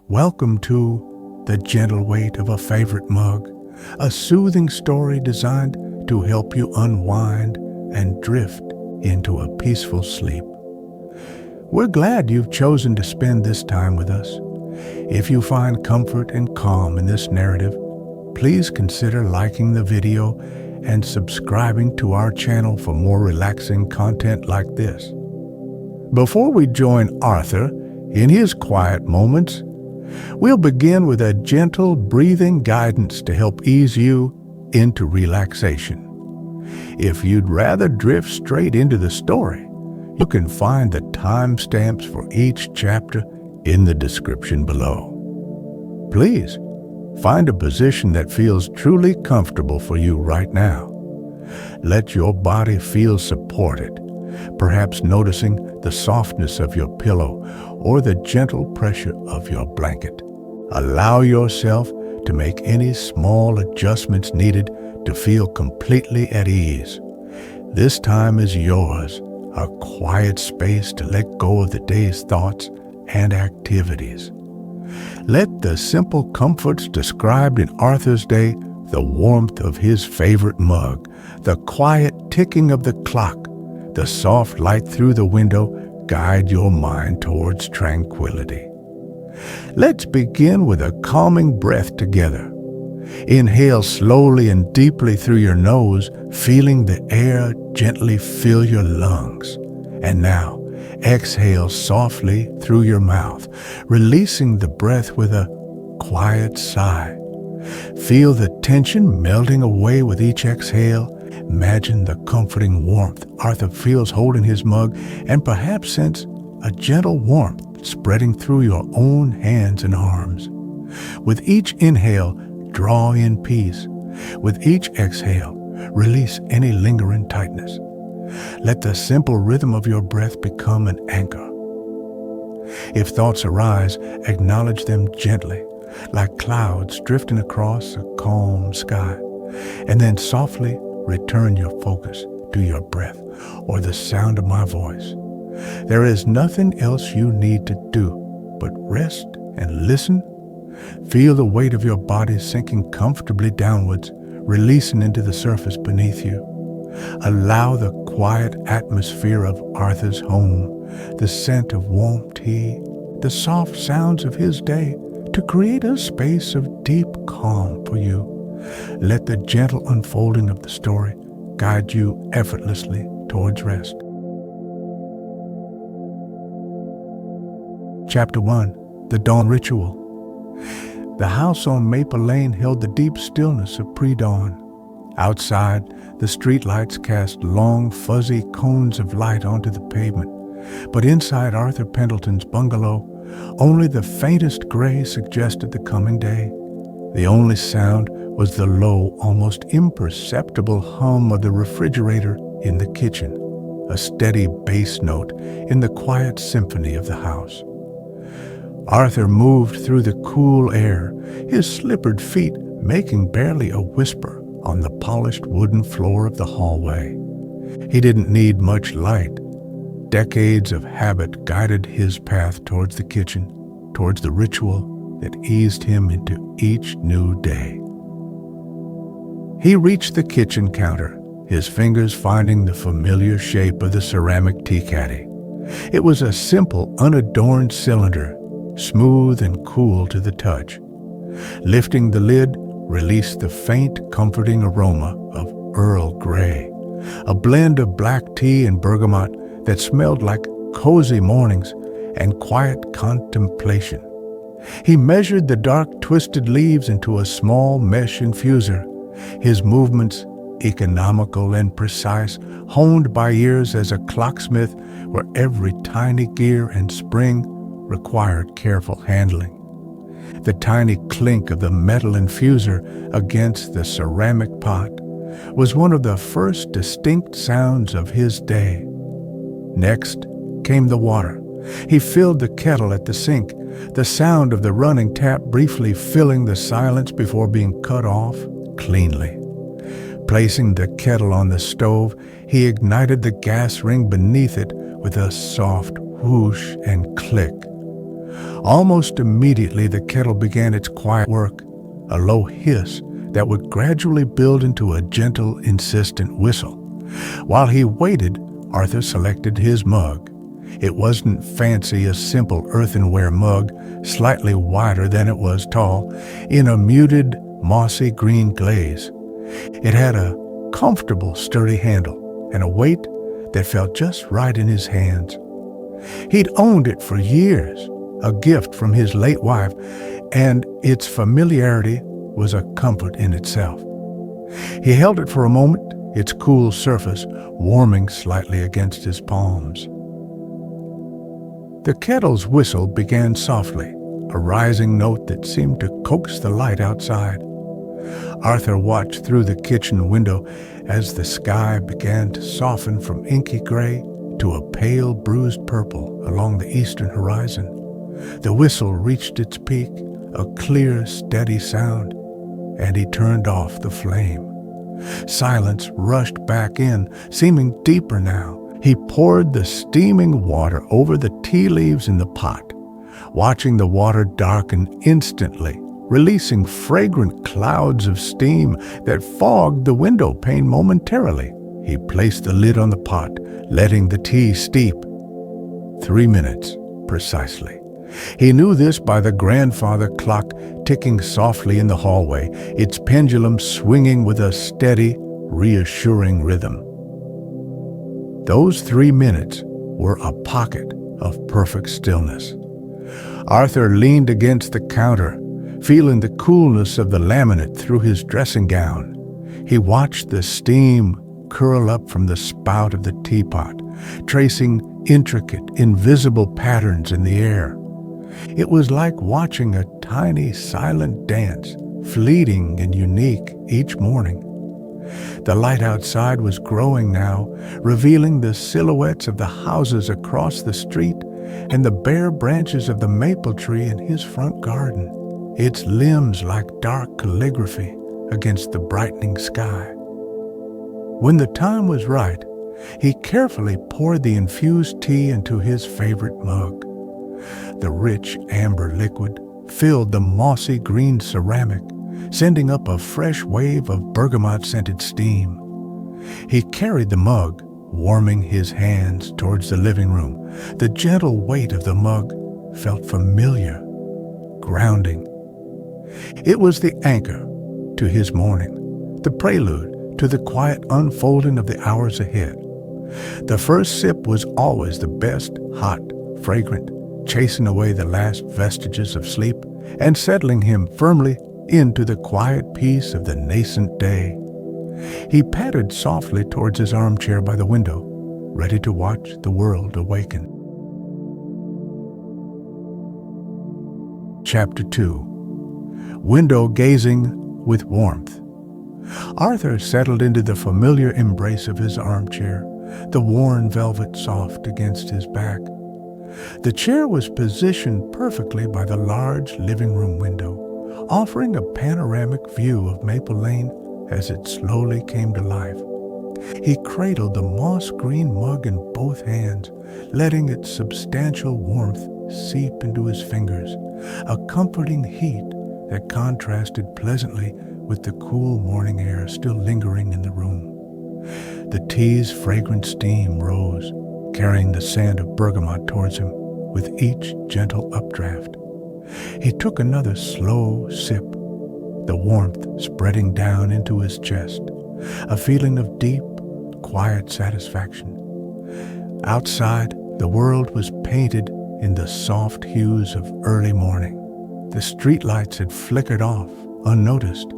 Welcome to The Gentle Weight of a Favorite Mug, a soothing story designed to help you unwind and drift into a peaceful sleep. We're glad you've chosen to spend this time with us. If you find comfort and calm in this narrative, please consider liking the video and subscribing to our channel for more relaxing content like this. Before we join Arthur in his quiet moments, we'll begin with a gentle breathing guidance to help ease you into relaxation. If you'd rather drift straight into the story, you can find the timestamps for each chapter in the description below. Please find a position that feels truly comfortable for you right now. Let your body feel supported, perhaps noticing the softness of your pillow or the gentle pressure of your blanket. Allow yourself to make any small adjustments needed to feel completely at ease. This time is yours, a quiet space to let go of the day's thoughts and activities. Let the simple comforts described in Arthur's day, the warmth of his favorite mug, the quiet ticking of the clock, the soft light through the window, guide your mind towards tranquility. Let's begin with a calming breath together. Inhale slowly and deeply through your nose, feeling the air gently fill your lungs. And now, exhale softly through your mouth, releasing the breath with a quiet sigh. Feel the tension melting away with each exhale. Imagine the comforting warmth Arthur feels holding his mug, and perhaps sense a gentle warmth spreading through your own hands and arms. With each inhale, draw in peace. With each exhale, release any lingering tightness. Let the simple rhythm of your breath become an anchor. If thoughts arise, acknowledge them gently, like clouds drifting across a calm sky, and then softly return your focus to your breath or the sound of my voice. There is nothing else you need to do but rest and listen. Feel the weight of your body sinking comfortably downwards, releasing into the surface beneath you. Allow the quiet atmosphere of Arthur's home, the scent of warm tea, the soft sounds of his day to create a space of deep calm for you. Let the gentle unfolding of the story guide you effortlessly towards rest. Chapter 1. The Dawn Ritual. The house on Maple Lane held the deep stillness of pre-dawn. Outside, the streetlights cast long, fuzzy cones of light onto the pavement. But inside Arthur Pendleton's bungalow, only the faintest gray suggested the coming day. The only sound was the low, almost imperceptible hum of the refrigerator in the kitchen, a steady bass note in the quiet symphony of the house. Arthur moved through the cool air, his slippered feet making barely a whisper on the polished wooden floor of the hallway. He didn't need much light. Decades of habit guided his path towards the kitchen, towards the ritual that eased him into each new day. He reached the kitchen counter, his fingers finding the familiar shape of the ceramic tea caddy. It was a simple, unadorned cylinder, smooth and cool to the touch. Lifting the lid, released the faint, comforting aroma of Earl Grey, a blend of black tea and bergamot that smelled like cozy mornings and quiet contemplation. He measured the dark, twisted leaves into a small mesh infuser, his movements economical and precise, honed by years as a clocksmith where every tiny gear and spring required careful handling. The tiny clink of the metal infuser against the ceramic pot was one of the first distinct sounds of his day. Next came the water. He filled the kettle at the sink, the sound of the running tap briefly filling the silence before being cut off cleanly. Placing the kettle on the stove, he ignited the gas ring beneath it with a soft whoosh and click. Almost immediately, the kettle began its quiet work, a low hiss that would gradually build into a gentle, insistent whistle. While he waited, Arthur selected his mug. It wasn't fancy, a simple earthenware mug, slightly wider than it was tall, in a muted, mossy green glaze. It had a comfortable, sturdy handle and a weight that felt just right in his hands. He'd owned it for years, a gift from his late wife, and its familiarity was a comfort in itself. He held it for a moment, its cool surface warming slightly against his palms. The kettle's whistle began softly, a rising note that seemed to coax the light outside. Arthur watched through the kitchen window as the sky began to soften from inky gray to a pale, bruised purple along the eastern horizon. The whistle reached its peak, a clear, steady sound, and he turned off the flame. Silence rushed back in, seeming deeper now. He poured the steaming water over the tea leaves in the pot, watching the water darken instantly, releasing fragrant clouds of steam that fogged the window pane momentarily. He placed the lid on the pot, letting the tea steep. 3 minutes, precisely. He knew this by the grandfather clock ticking softly in the hallway, its pendulum swinging with a steady, reassuring rhythm. Those 3 minutes were a pocket of perfect stillness. Arthur leaned against the counter, feeling the coolness of the laminate through his dressing gown. He watched the steam curl up from the spout of the teapot, tracing intricate, invisible patterns in the air. It was like watching a tiny, silent dance, fleeting and unique each morning. The light outside was growing now, revealing the silhouettes of the houses across the street and the bare branches of the maple tree in his front garden, its limbs like dark calligraphy against the brightening sky. When the time was right, he carefully poured the infused tea into his favorite mug. The rich amber liquid filled the mossy green ceramic, sending up a fresh wave of bergamot-scented steam. He carried the mug, warming his hands towards the living room. The gentle weight of the mug felt familiar, grounding. It was the anchor to his morning, the prelude to the quiet unfolding of the hours ahead. The first sip was always the best, hot, fragrant, chasing away the last vestiges of sleep and settling him firmly into the quiet peace of the nascent day. He pattered softly towards his armchair by the window, ready to watch the world awaken. Chapter 2. Window Gazing with Warmth. Arthur settled into the familiar embrace of his armchair, the worn velvet soft against his back. The chair was positioned perfectly by the large living room window, offering a panoramic view of Maple Lane as it slowly came to life. He cradled the moss-green mug in both hands, letting its substantial warmth seep into his fingers, a comforting heat that contrasted pleasantly with the cool morning air still lingering in the room. The tea's fragrant steam rose, carrying the scent of bergamot towards him with each gentle updraft. He took another slow sip, the warmth spreading down into his chest, a feeling of deep, quiet satisfaction. Outside, the world was painted in the soft hues of early morning. The streetlights had flickered off, unnoticed,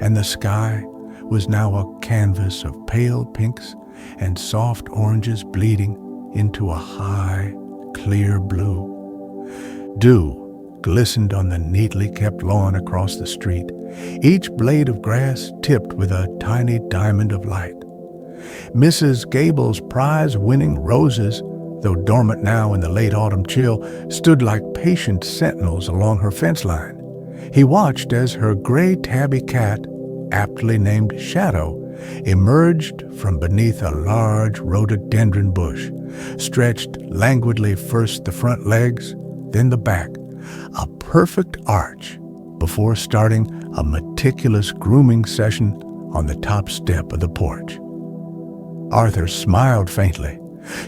and the sky was now a canvas of pale pinks and soft oranges bleeding into a high, clear blue. Dew glistened on the neatly kept lawn across the street, each blade of grass tipped with a tiny diamond of light. Mrs. Gable's prize-winning roses, though dormant now in the late autumn chill, stood like patient sentinels along her fence line. He watched as her gray tabby cat, aptly named Shadow, emerged from beneath a large rhododendron bush, stretched languidly first the front legs, then the back, a perfect arch before starting a meticulous grooming session on the top step of the porch. Arthur smiled faintly.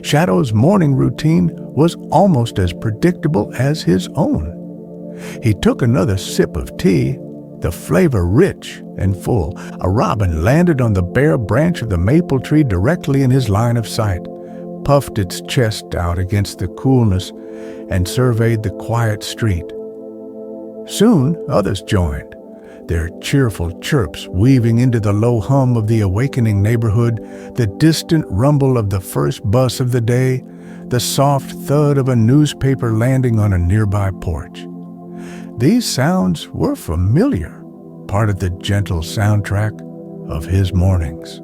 Shadow's morning routine was almost as predictable as his own. He took another sip of tea, the flavor rich and full. A robin landed on the bare branch of the maple tree directly in his line of sight, puffed its chest out against the coolness, and surveyed the quiet street. Soon others joined, their cheerful chirps weaving into the low hum of the awakening neighborhood, the distant rumble of the first bus of the day, the soft thud of a newspaper landing on a nearby porch. These sounds were familiar, part of the gentle soundtrack of his mornings.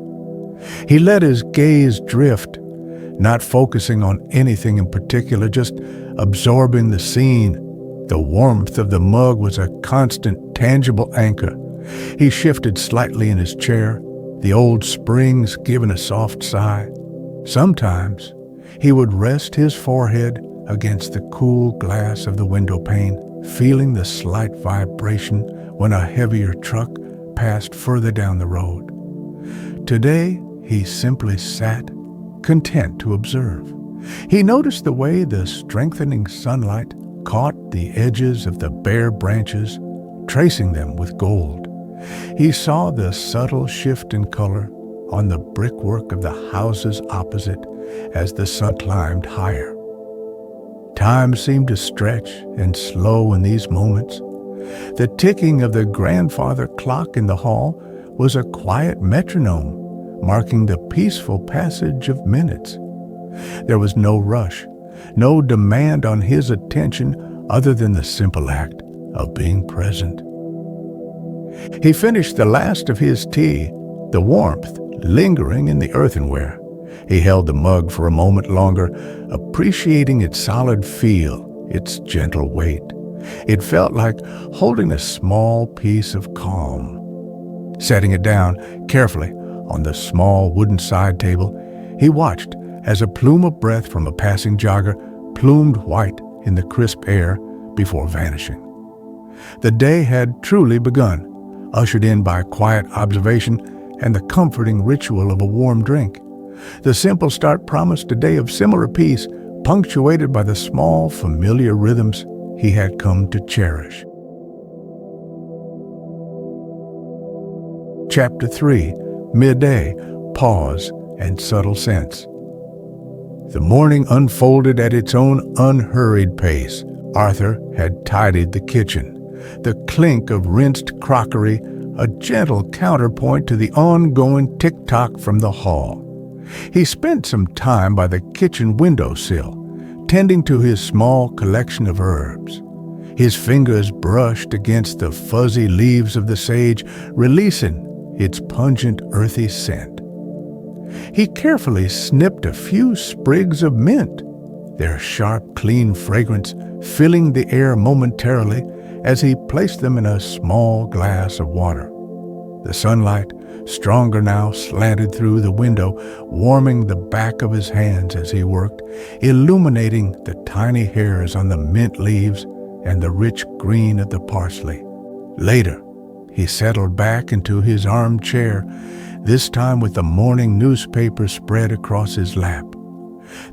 He let his gaze drift, not focusing on anything in particular, just absorbing the scene. The warmth of the mug was a constant, tangible anchor. He shifted slightly in his chair, the old springs giving a soft sigh. Sometimes he would rest his forehead against the cool glass of the window pane, feeling the slight vibration when a heavier truck passed further down the road. Today, he simply sat, content to observe. He noticed the way the strengthening sunlight caught the edges of the bare branches, tracing them with gold. He saw the subtle shift in color on the brickwork of the houses opposite as the sun climbed higher. Time seemed to stretch and slow in these moments. The ticking of the grandfather clock in the hall was a quiet metronome, marking the peaceful passage of minutes. There was no rush, no demand on his attention other than the simple act of being present. He finished the last of his tea, the warmth lingering in the earthenware. He held the mug for a moment longer, appreciating its solid feel, its gentle weight. It felt like holding a small piece of calm. Setting it down carefully on the small wooden side table, he watched as a plume of breath from a passing jogger plumed white in the crisp air before vanishing. The day had truly begun, ushered in by quiet observation and the comforting ritual of a warm drink. The simple start promised a day of similar peace, punctuated by the small, familiar rhythms he had come to cherish. Chapter 3, Midday, Pause and Subtle Sense. The morning unfolded at its own unhurried pace. Arthur had tidied the kitchen, the clink of rinsed crockery a gentle counterpoint to the ongoing tick-tock from the hall. He spent some time by the kitchen windowsill, tending to his small collection of herbs. His fingers brushed against the fuzzy leaves of the sage, releasing its pungent, earthy scent. He carefully snipped a few sprigs of mint, their sharp, clean fragrance filling the air momentarily as he placed them in a small glass of water. The sunlight, stronger now, slanted through the window, warming the back of his hands as he worked, illuminating the tiny hairs on the mint leaves and the rich green of the parsley. Later, he settled back into his armchair, this time with the morning newspaper spread across his lap.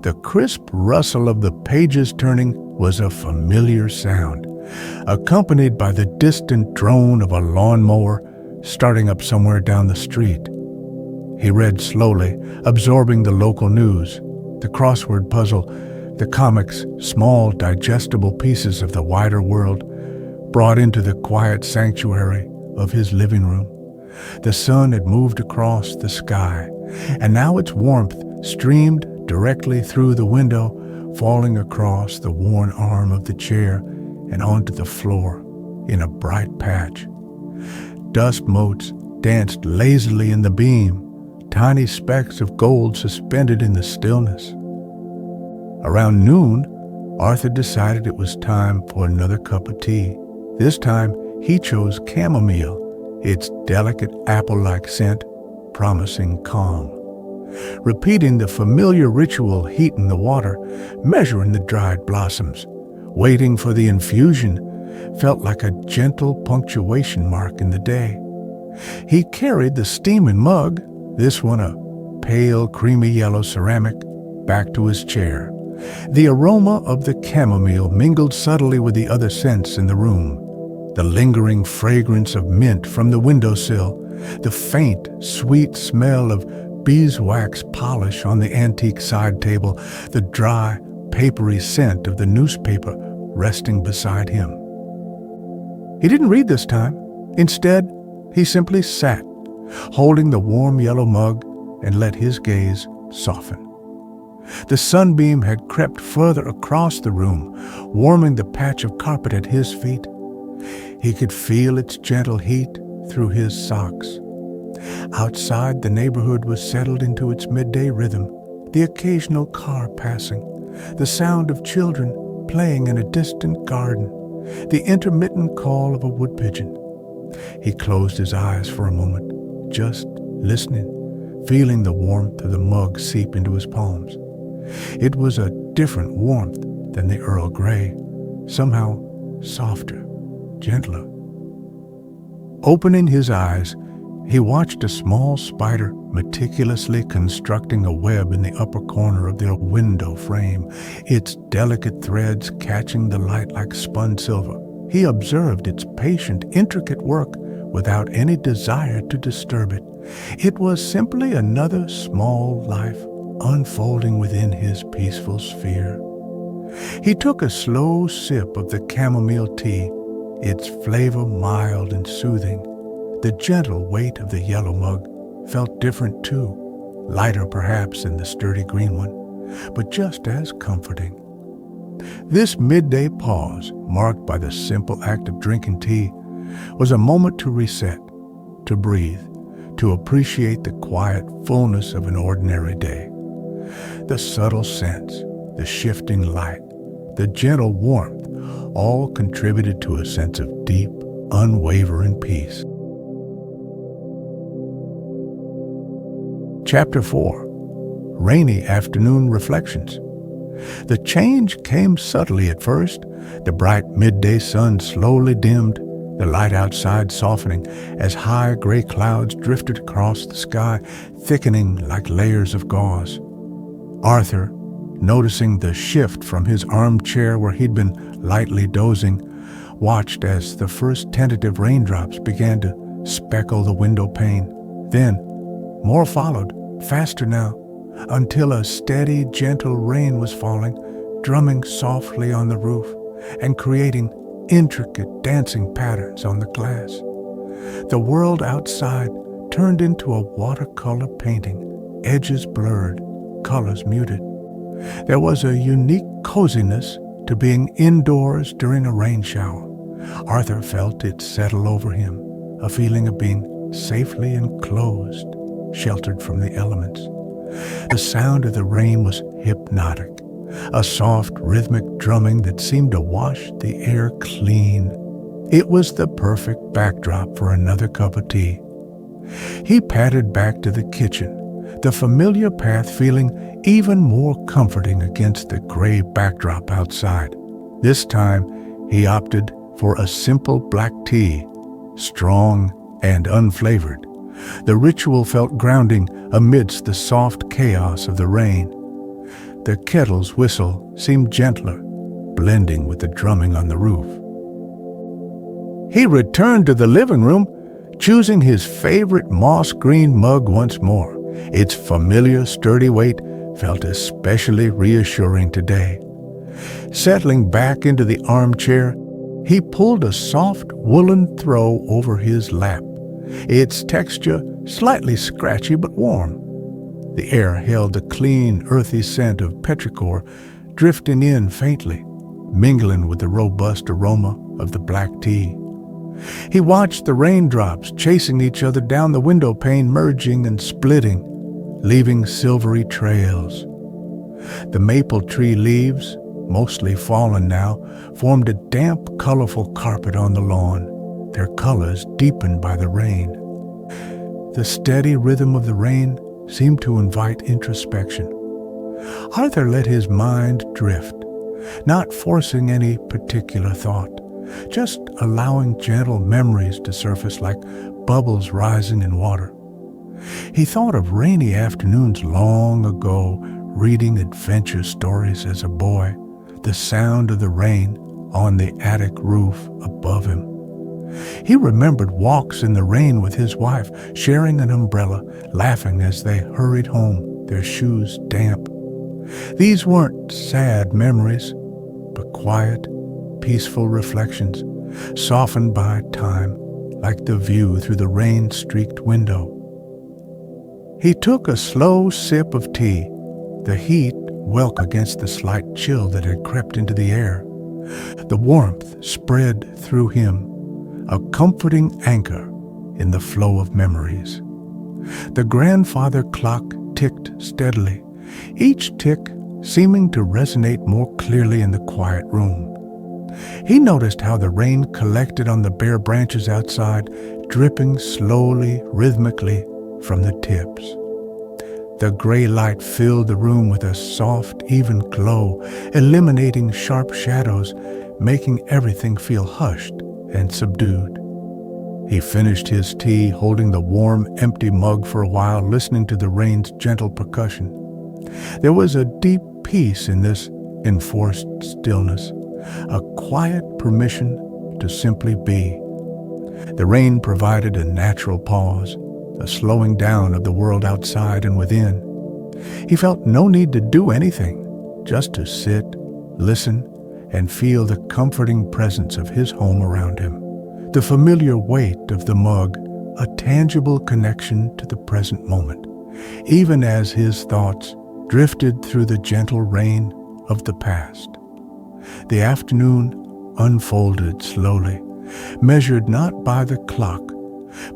The crisp rustle of the pages turning was a familiar sound, accompanied by the distant drone of a lawnmower starting up somewhere down the street. He read slowly, absorbing the local news, the crossword puzzle, the comics, small digestible pieces of the wider world, brought into the quiet sanctuary of his living room. The sun had moved across the sky, and now its warmth streamed directly through the window, falling across the worn arm of the chair and onto the floor in a bright patch. Dust motes danced lazily in the beam, tiny specks of gold suspended in the stillness. Around noon, Arthur decided it was time for another cup of tea. This time, he chose chamomile, its delicate apple-like scent promising calm. Repeating the familiar ritual, heating the water, measuring the dried blossoms, Waiting for the infusion felt like a gentle punctuation mark in the day. He carried the steaming mug, this one a pale creamy yellow ceramic, back to his chair. The aroma of the chamomile mingled subtly with the other scents in the room. The lingering fragrance of mint from the windowsill, the faint, sweet smell of beeswax polish on the antique side table, the dry, papery scent of the newspaper resting beside him. He didn't read this time. Instead, he simply sat, holding the warm yellow mug, and let his gaze soften. The sunbeam had crept further across the room, warming the patch of carpet at his feet. He could feel its gentle heat through his socks. Outside, the neighborhood was settled into its midday rhythm, the occasional car passing, the sound of children playing in a distant garden, the intermittent call of a wood pigeon. He closed his eyes for a moment, just listening, feeling the warmth of the mug seep into his palms. It was a different warmth than the Earl Grey, somehow softer, gentler. Opening his eyes, he watched a small spider meticulously constructing a web in the upper corner of their window frame, its delicate threads catching the light like spun silver. He observed its patient, intricate work without any desire to disturb it. It was simply another small life unfolding within his peaceful sphere. He took a slow sip of the chamomile tea, its flavor mild and soothing. The gentle weight of the yellow mug felt different too, lighter perhaps than the sturdy green one, but just as comforting. This midday pause, marked by the simple act of drinking tea, was a moment to reset, to breathe, to appreciate the quiet fullness of an ordinary day. The subtle scents, the shifting light, the gentle warmth, all contributed to a sense of deep, unwavering peace. Chapter 4. Rainy Afternoon Reflections. The change came subtly at first. The bright midday sun slowly dimmed, the light outside softening as high gray clouds drifted across the sky, thickening like layers of gauze. Arthur, noticing the shift from his armchair where he'd been lightly dozing, watched as the first tentative raindrops began to speckle the window pane. Then, more followed, faster now, until a steady, gentle rain was falling, drumming softly on the roof and creating intricate dancing patterns on the glass. The world outside turned into a watercolor painting, edges blurred, colors muted. There was a unique coziness to being indoors during a rain shower. Arthur felt it settle over him, a feeling of being safely enclosed, sheltered from the elements. The sound of the rain was hypnotic, a soft rhythmic drumming that seemed to wash the air clean. It was the perfect backdrop for another cup of tea. He padded back to the kitchen, the familiar path feeling even more comforting against the gray backdrop outside. This time, he opted for a simple black tea, strong and unflavored. The ritual felt grounding amidst the soft chaos of the rain. The kettle's whistle seemed gentler, blending with the drumming on the roof. He returned to the living room, choosing his favorite moss green mug once more. Its familiar, sturdy weight felt especially reassuring today. Settling back into the armchair, he pulled a soft woolen throw over his lap, its texture slightly scratchy but warm. The air held the clean, earthy scent of petrichor drifting in faintly, mingling with the robust aroma of the black tea. He watched the raindrops chasing each other down the window pane, merging and splitting, leaving silvery trails. The maple tree leaves, mostly fallen now, formed a damp, colorful carpet on the lawn, their colors deepened by the rain. The steady rhythm of the rain seemed to invite introspection. Arthur let his mind drift, not forcing any particular thought, just allowing gentle memories to surface like bubbles rising in water. He thought of rainy afternoons long ago, reading adventure stories as a boy, the sound of the rain on the attic roof above him. He remembered walks in the rain with his wife, sharing an umbrella, laughing as they hurried home, their shoes damp. These weren't sad memories, but quiet, peaceful reflections, softened by time, like the view through the rain-streaked window. He took a slow sip of tea, the heat welcome against the slight chill that had crept into the air. The warmth spread through him, a comforting anchor in the flow of memories. The grandfather clock ticked steadily, each tick seeming to resonate more clearly in the quiet room. He noticed how the rain collected on the bare branches outside, dripping slowly, rhythmically from the tips. The gray light filled the room with a soft, even glow, eliminating sharp shadows, making everything feel hushed and subdued. He finished his tea, holding the warm, empty mug for a while, listening to the rain's gentle percussion. There was a deep peace in this enforced stillness, a quiet permission to simply be. The rain provided a natural pause, a slowing down of the world outside and within. He felt no need to do anything, just to sit, listen, and feel the comforting presence of his home around him. The familiar weight of the mug, a tangible connection to the present moment, even as his thoughts drifted through the gentle rain of the past. The afternoon unfolded slowly, measured not by the clock,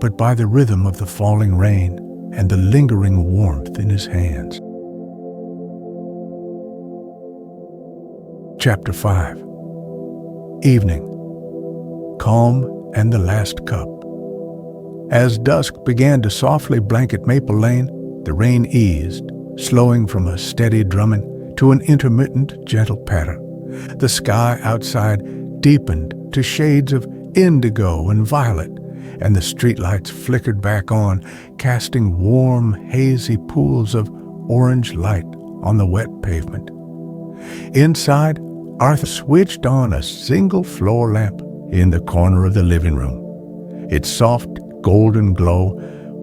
but by the rhythm of the falling rain and the lingering warmth in his hands. Chapter 5. Evening. Calm and the last cup. As dusk began to softly blanket Maple Lane, the rain eased, slowing from a steady drumming to an intermittent, gentle patter. The sky outside deepened to shades of indigo and violet, and the streetlights flickered back on, casting warm, hazy pools of orange light on the wet pavement. Inside, Arthur switched on a single floor lamp in the corner of the living room. Its soft, golden glow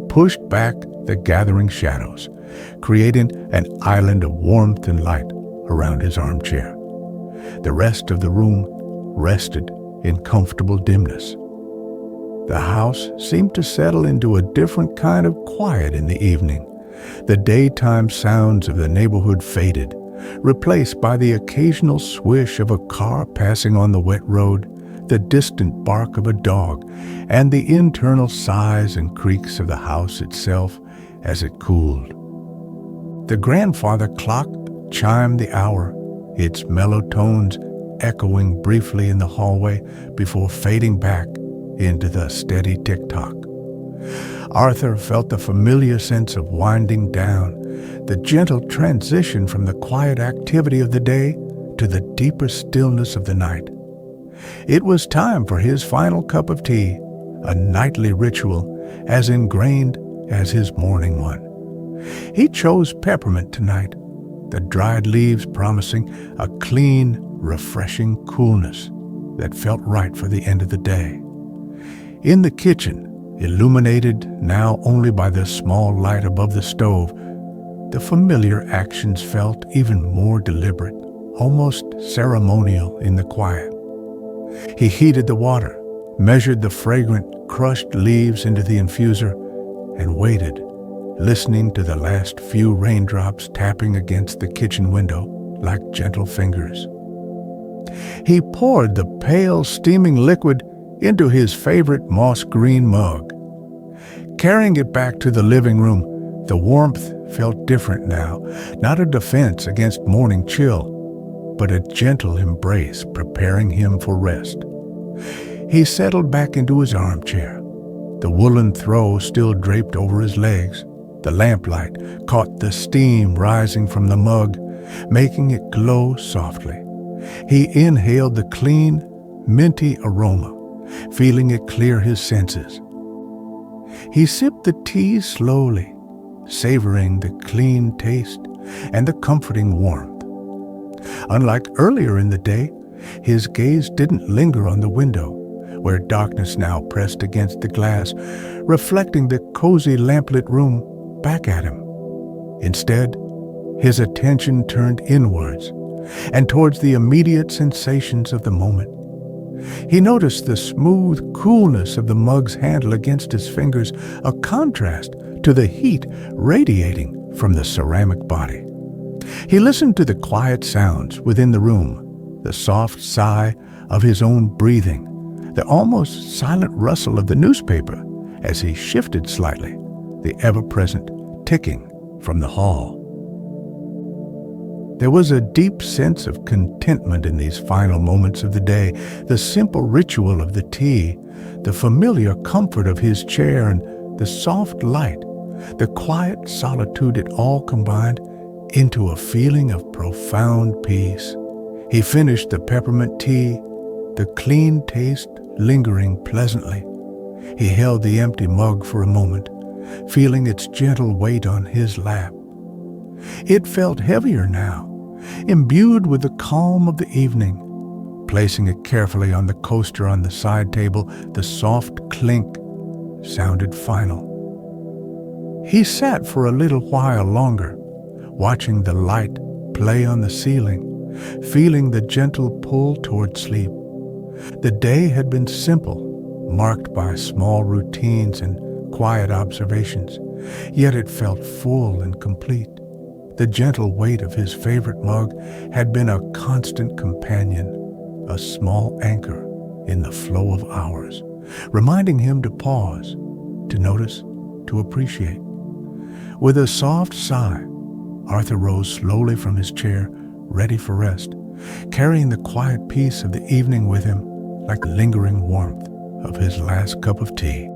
pushed back the gathering shadows, creating an island of warmth and light around his armchair. The rest of the room rested in comfortable dimness. The house seemed to settle into a different kind of quiet in the evening. The daytime sounds of the neighborhood faded, replaced by the occasional swish of a car passing on the wet road, the distant bark of a dog, and the internal sighs and creaks of the house itself as it cooled. The grandfather clock chimed the hour, its mellow tones echoing briefly in the hallway before fading back into the steady tick-tock. Arthur felt the familiar sense of winding down, the gentle transition from the quiet activity of the day to the deeper stillness of the night. It was time for his final cup of tea, a nightly ritual as ingrained as his morning one. He chose peppermint tonight, the dried leaves promising a clean, refreshing coolness that felt right for the end of the day. In the kitchen, illuminated now only by the small light above the stove, the familiar actions felt even more deliberate, almost ceremonial in the quiet. He heated the water, measured the fragrant, crushed leaves into the infuser, and waited, listening to the last few raindrops tapping against the kitchen window like gentle fingers. He poured the pale, steaming liquid into his favorite moss green mug. Carrying it back to the living room, the warmth felt different now, not a defense against morning chill, but a gentle embrace preparing him for rest. He settled back into his armchair, the woolen throw still draped over his legs. The lamplight caught the steam rising from the mug, making it glow softly. He inhaled the clean, minty aroma, feeling it clear his senses. He sipped the tea slowly, savoring the clean taste and the comforting warmth. Unlike earlier in the day, his gaze didn't linger on the window, where darkness now pressed against the glass, reflecting the cozy lamplit room back at him. Instead, his attention turned inwards and towards the immediate sensations of the moment. He noticed the smooth coolness of the mug's handle against his fingers, a contrast to the heat radiating from the ceramic body. He listened to the quiet sounds within the room, the soft sigh of his own breathing, the almost silent rustle of the newspaper as he shifted slightly, the ever-present ticking from the hall. There was a deep sense of contentment in these final moments of the day, the simple ritual of the tea, the familiar comfort of his chair, and the soft light, the quiet solitude. It all combined into a feeling of profound peace. He finished the peppermint tea, the clean taste lingering pleasantly. He held the empty mug for a moment, feeling its gentle weight on his lap. It felt heavier now, imbued with the calm of the evening. Placing it carefully on the coaster on the side table, the soft clink sounded final. He sat for a little while longer, watching the light play on the ceiling, feeling the gentle pull toward sleep. The day had been simple, marked by small routines and quiet observations, yet it felt full and complete. The gentle weight of his favorite mug had been a constant companion, a small anchor in the flow of hours, reminding him to pause, to notice, to appreciate. With a soft sigh, Arthur rose slowly from his chair, ready for rest, carrying the quiet peace of the evening with him like the lingering warmth of his last cup of tea.